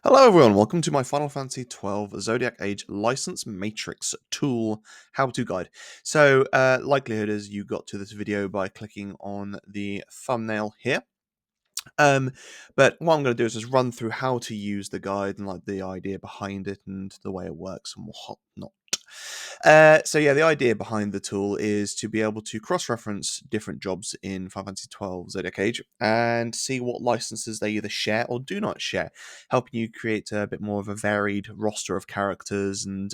Hello everyone, welcome to my Final Fantasy XII Zodiac Age License Matrix Tool How-To Guide. So, likelihood is you got to this video by clicking on the thumbnail here. Um, but what I'm going to do is just run through how to use the guide and like the idea behind it and the way it works and whatnot. So yeah, the idea behind the tool is to be able to cross-reference different jobs in Final Fantasy XII Zodiac Age and see what licenses they either share or do not share, helping you create a bit more of a varied roster of characters and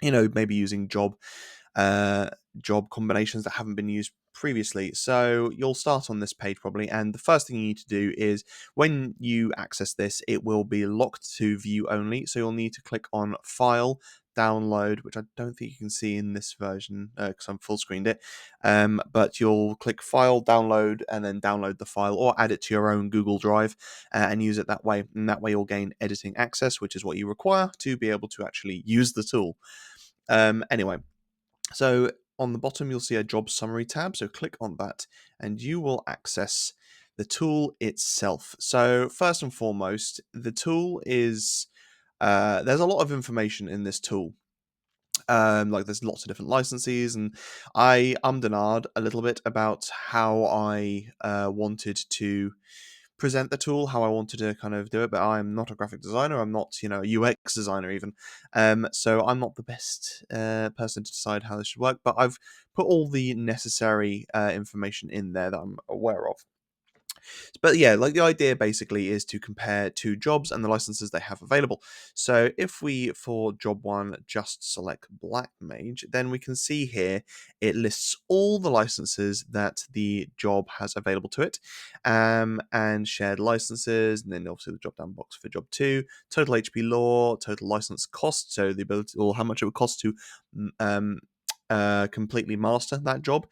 maybe using uh, job combinations that haven't been used previously. So you'll start on this page probably, and the first thing you need to do is when you access this, it will be locked to view only. So you'll need to click on File, Download, which I don't think you can see in this version because I'm full screened it. But you'll click File, Download, and then download the file or add it to your own Google Drive and use it that way. And that way you'll gain editing access, which is what you require to be able to actually use the tool. Anyway, so on the bottom, you'll see a job summary tab. So click on that and you will access the tool itself. So first and foremost, the tool is, there's a lot of information in this tool. Like there's lots of different licenses, and I ummed and ahed a little bit about how I wanted to present the tool, how I wanted to kind of do it, but I'm not a graphic designer. I'm not, a UX designer even. So I'm not the best person to decide how this should work, but I've put all the necessary information in there that I'm aware of. But yeah, like the idea basically is to compare two jobs and the licenses they have available. So if we, for job one, just select Black Mage, then we can see here it lists all the licenses that the job has available to it, and shared licenses, and then obviously the drop down box for job two, total HP lore, total license cost, so the ability or how much it would cost to completely master that job.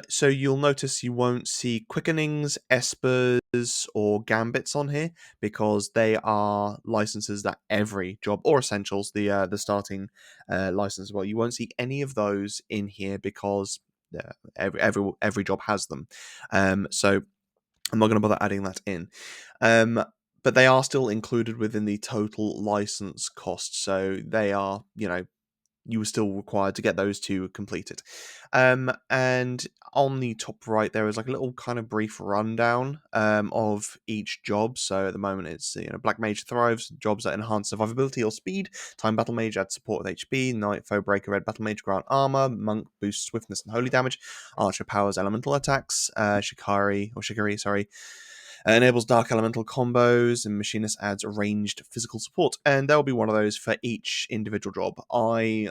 So you'll notice you won't see quickenings, espers, or gambits on here because they are licenses that every job or essentials, the starting license as well. You won't see any of those in here because every job has them. So I'm not going to bother adding that in. But they are still included within the total license cost, so they are, you were still required to get those two completed. And on the top right, there is like a little kind of brief rundown of each job. So at the moment, it's Black Mage thrives, jobs that enhance survivability or speed. Time Battle Mage adds support with HP. Night Foe Breaker Red Battle Mage grant armor. Monk boosts swiftness and holy damage. Archer powers elemental attacks. Shikari, sorry, enables dark elemental combos, and Machinist adds ranged physical support. And there will be one of those for each individual job. I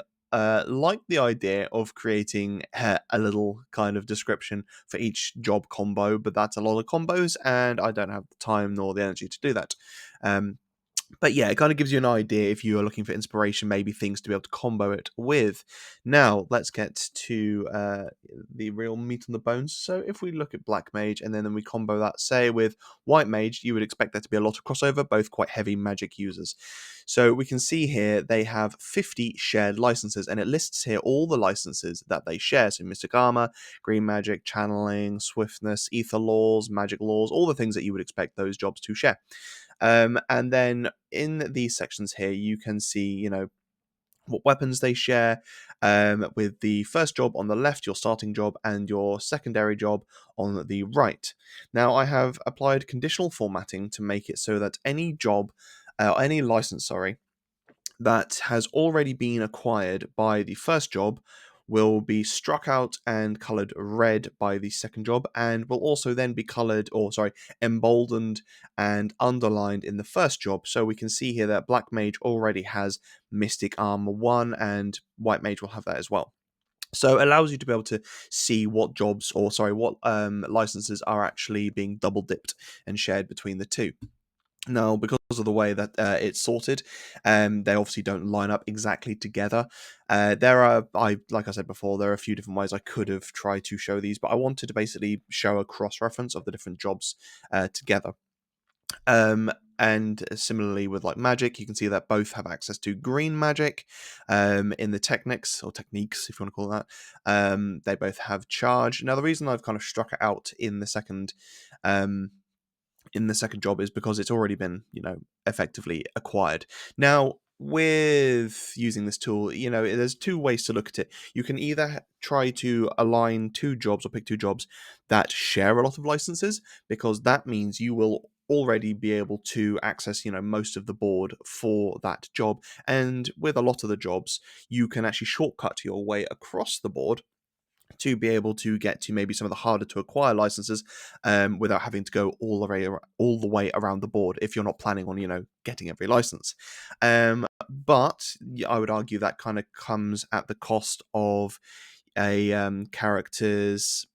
like the idea of creating a little kind of description for each job combo, but that's a lot of combos, and I don't have the time nor the energy to do that. But yeah, it kind of gives you an idea if you are looking for inspiration, maybe things to be able to combo it with. Now, let's get to the real meat on the bones. So if we look at Black Mage and then we combo that, say, with White Mage, you would expect there to be a lot of crossover, both quite heavy magic users. So we can see here they have 50 shared licenses, and it lists here all the licenses that they share. So Mystic Armor, Green Magic, Channeling, Swiftness, Ether Laws, Magic Laws, all the things that you would expect those jobs to share. And then in these sections here, you can see, what weapons they share, with the first job on the left, your starting job, and your secondary job on the right. Now, I have applied conditional formatting to make it so that any job, any license, sorry, that has already been acquired by the first job will be struck out and colored red by the second job, and will also then be emboldened and underlined in the first job. So we can see here that Black Mage already has Mystic Armor 1, and White Mage will have that as well. So it allows you to be able to see what licenses are actually being double dipped and shared between the two. Now, because of the way that it's sorted, they obviously don't line up exactly together. Like I said before, there are a few different ways I could have tried to show these, but I wanted to basically show a cross-reference of the different jobs together. And similarly with like magic, you can see that both have access to green magic. In the techniques, or techniques, if you want to call it that, they both have charge. Now, the reason I've kind of struck it out in the second in the second job is because it's already been, effectively acquired. Now, with using this tool, there's two ways to look at it. You can either try to align two jobs or pick two jobs that share a lot of licenses, because that means you will already be able to access, most of the board for that job. And with a lot of the jobs, you can actually shortcut your way across the board to be able to get to maybe some of the harder to acquire licenses, without having to go all the way around the board if you're not planning on getting every license. But I would argue that kind of comes at the cost of a character's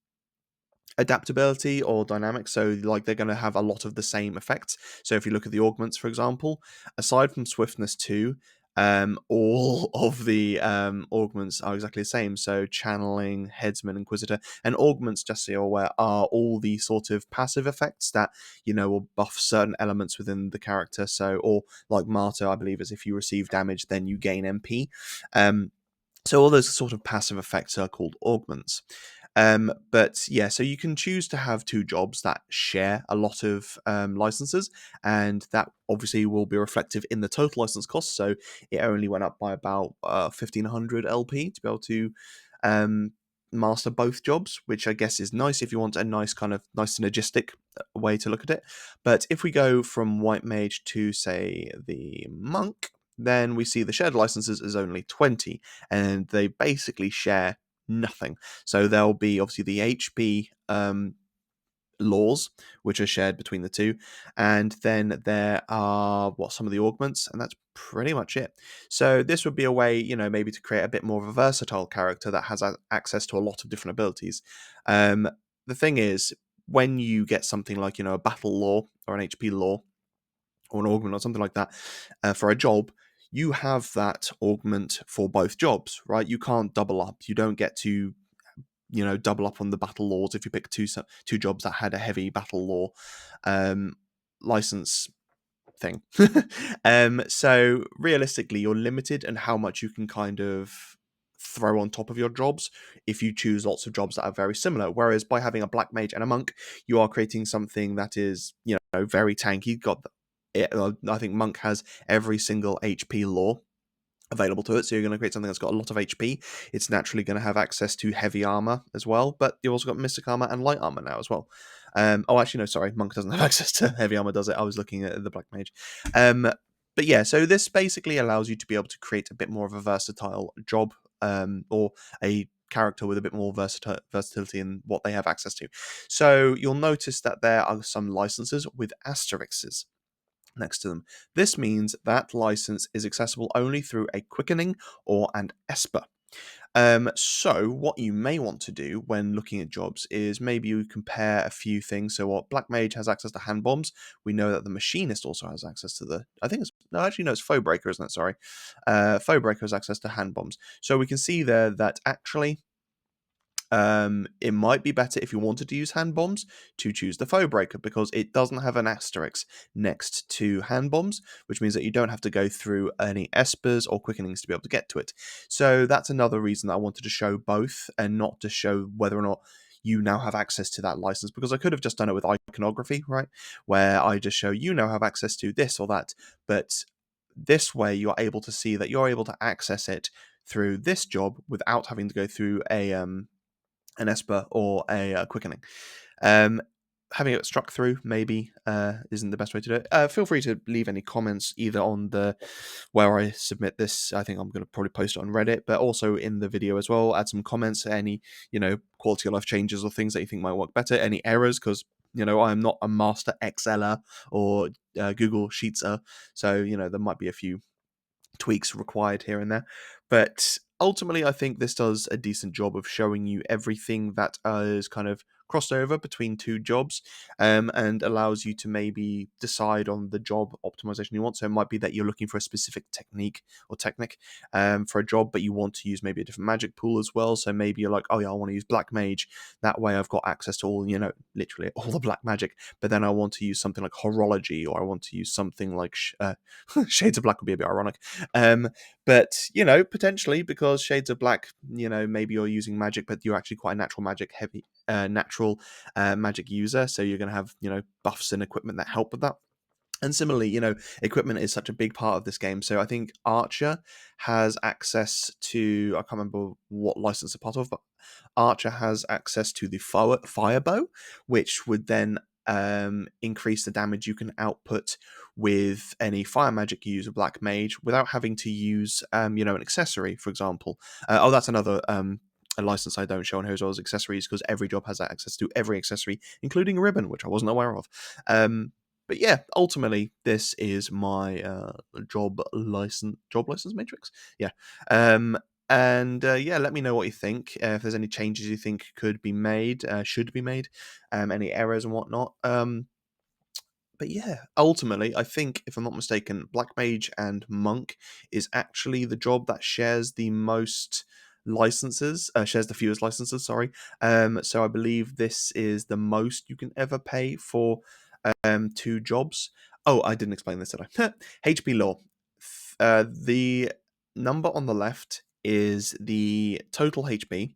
adaptability or dynamics. So like they're going to have a lot of the same effects. So if you look at the augments, for example, aside from swiftness 2, all of the augments are exactly the same. So channeling, headsman, inquisitor, and augments, just so you're aware, are all the sort of passive effects that will buff certain elements within the character. So, or like martyr, I believe, is if you receive damage then you gain MP. So all those sort of passive effects are called augments. But yeah, so you can choose to have two jobs that share a lot of licenses, and that obviously will be reflective in the total license cost. So it only went up by about 1,500 LP to be able to um, master both jobs, which I guess is nice if you want a nice kind of nice synergistic way to look at it. But if we go from White Mage to, say, the Monk, then we see the shared licenses is only 20, and they basically share nothing. So there'll be obviously the HP laws, which are shared between the two, and then there are some of the augments, and that's pretty much it. So this would be a way, maybe to create a bit more of a versatile character that has access to a lot of different abilities. The thing is, when you get something like a battle law or an HP law or an augment or something like that for a job, you have that augment for both jobs, right? You can't double up. You don't get to double up on the battle laws if you pick two jobs that had a heavy battle law license thing. So realistically, you're limited in how much you can kind of throw on top of your jobs if you choose lots of jobs that are very similar. Whereas by having a black mage and a monk, you are creating something that is very tanky. I think monk has every single HP law available to it, so you're going to create something that's got a lot of HP. It's naturally going to have access to heavy armor as well, but you've also got mystic armor and light armor now as well. Oh, actually, no, sorry, monk doesn't have access to heavy armor, does it? I was looking at the black mage. But yeah, so this basically allows you to be able to create a bit more of a versatile job, or a character with a bit more versatility in what they have access to. So you'll notice that there are some licenses with asterisks next to them. This means that license is accessible only through a quickening or an esper. So what you may want to do when looking at jobs is maybe you compare a few things. So what Black Mage has access to hand bombs. We know that the Machinist also has access to I think it's no, actually no, it's Foe Breaker, isn't it? Sorry, Foe Breaker has access to hand bombs. So we can see there that actually it might be better if you wanted to use hand bombs to choose the foe breaker, because it doesn't have an asterisk next to hand bombs, which means that you don't have to go through any espers or quickenings to be able to get to it. So that's another reason that I wanted to show both and not to show whether or not you now have access to that license, because I could have just done it with iconography, right? Where I just show you now have access to this or that, but this way you're able to see that you're able to access it through this job without having to go through an esper or a quickening. Having it struck through maybe isn't the best way to do it. Feel free to leave any comments either on the where I submit this. I think I'm going to probably post it on Reddit, but also in the video as well. Add some comments, any quality of life changes or things that you think might work better, any errors, because I'm not a master Exceler or Google Sheetser, so there might be a few tweaks required here and there. But ultimately, I think this does a decent job of showing you everything that is kind of crossed over between two jobs, and allows you to maybe decide on the job optimization you want. So it might be that you're looking for a specific technique or technic for a job, but you want to use maybe a different magic pool as well. So maybe you're like, oh yeah, I want to use black mage. That way I've got access to all, literally all the black magic. But then I want to use something like horology, or I want to use something like Shades of Black would be a bit ironic. But potentially, because Shades of Black, maybe you're using magic, but you're actually quite a natural magic heavy natural magic user, so you're going to have buffs and equipment that help with that. And similarly, equipment is such a big part of this game. So I think Archer has access to, I can't remember what license they're part of, but Archer has access to the fire bow, which would then increase the damage you can output with any fire magic you use a black mage without having to use, an accessory, for example. That's another a license I don't show on here as well as accessories, because every job has access to every accessory, including a ribbon, which I wasn't aware of. But yeah, ultimately, this is my job license matrix. Yeah, yeah, let me know what you think. If there's any changes you think could be made, should be made, any errors and whatnot. But yeah, ultimately, I think, if I'm not mistaken, Black Mage and Monk is actually the job that shares the most licenses, shares the fewest licenses, sorry. So I believe this is the most you can ever pay for two jobs. Oh, I didn't explain this, did I? HP Law. The number on the left is the total HP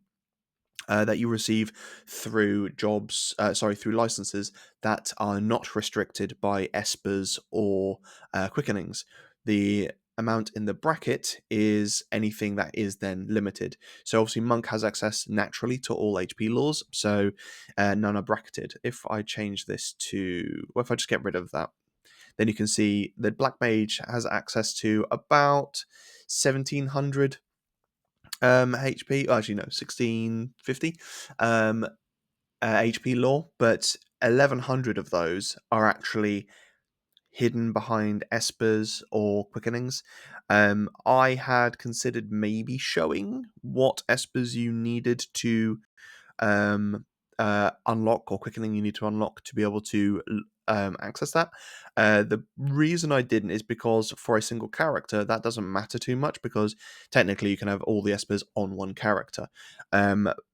that you receive through through licenses that are not restricted by espers or quickenings. The amount in the bracket is anything that is then limited. So obviously Monk has access naturally to all HP laws, so none are bracketed. If I change this to, well, if I just get rid of that, then you can see that Black Mage has access to about 1700 HP. Oh, actually, no, 1650 HP lore, but 1100 of those are actually hidden behind espers or quickenings. I had considered maybe showing what espers you needed to unlock, or quickening you need to unlock to be able to access that. The reason I didn't is because for a single character that doesn't matter too much, because technically you can have all the espers on one character.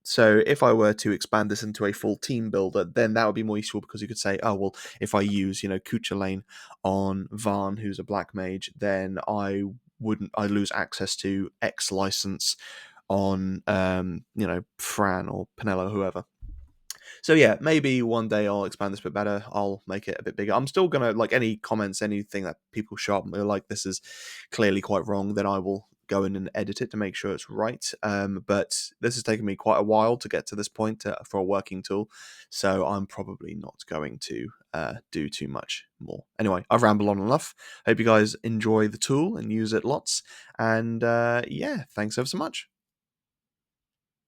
So if I were to expand this into a full team builder, then that would be more useful, because you could say, oh well, if I use Kucha Lane on Varn, who's a black mage, then I lose access to X license on Fran or Pinello, whoever. So yeah, maybe one day I'll expand this a bit better. I'll make it a bit bigger. I'm still gonna, like, any comments, anything that people show up and they're like, this is clearly quite wrong, then I will go in and edit it to make sure it's right. But this has taken me quite a while to get to this point for a working tool, so I'm probably not going to do too much more. Anyway, I've rambled on enough. Hope you guys enjoy the tool and use it lots. And yeah, thanks ever so much.